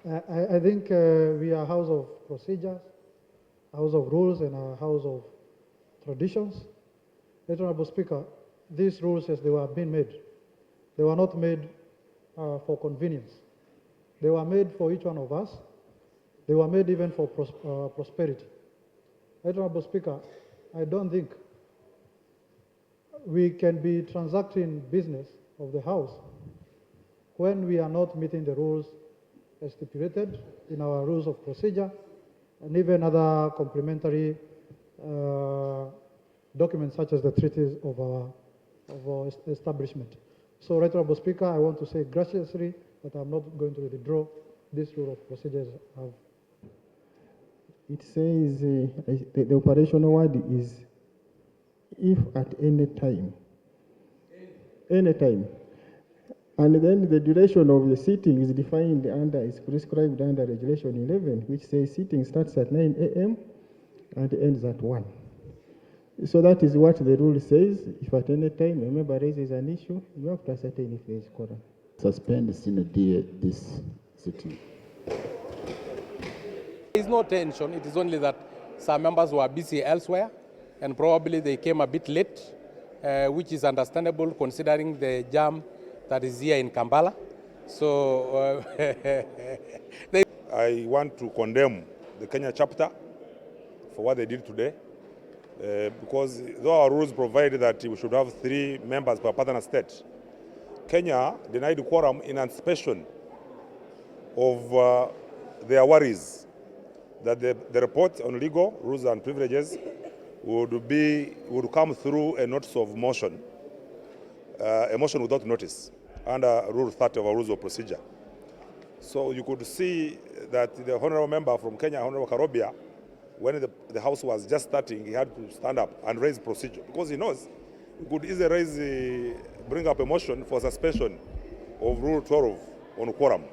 I think we are a house of procedures, a house of rules, and a house of traditions. Honorable Speaker, these rules, as they were being made, they were not made for convenience. They were made for each one of us. They were made even for prosperity. Honorable Speaker, I don't think we can be transacting business of the House when we are not meeting the rules as stipulated in our rules of procedure and even other complementary documents such as the treaties of our establishment. So, Honorable Speaker, I want to say graciously that I'm not going to withdraw this rule of procedures. It says the operational word is if at any time. Any time. And then the duration of the sitting is defined is prescribed under Regulation 11, which says sitting starts at 9 a.m. and ends at 1. So that is what the rule says. If at any time a member raises an issue, you have to ascertain if there is quorum. Suspend this sitting. There is no tension. It is only that some members were busy elsewhere and probably they came a bit late, which is understandable considering the jam that is here in Kampala. So I want to condemn the Kenya chapter for what they did today, because though our rules provide that we should have 3 members per partner state, Kenya denied quorum in anticipation of their worries that the report on legal rules and privileges would come through a notice of motion, a motion without notice, under Rule 30 of our Rules of Procedure. So you could see that the honorable member from Kenya, Honorable Karobia, when the House was just starting, he had to stand up and raise procedure because he knows he could easily bring up a motion for suspension of Rule 12 on quorum.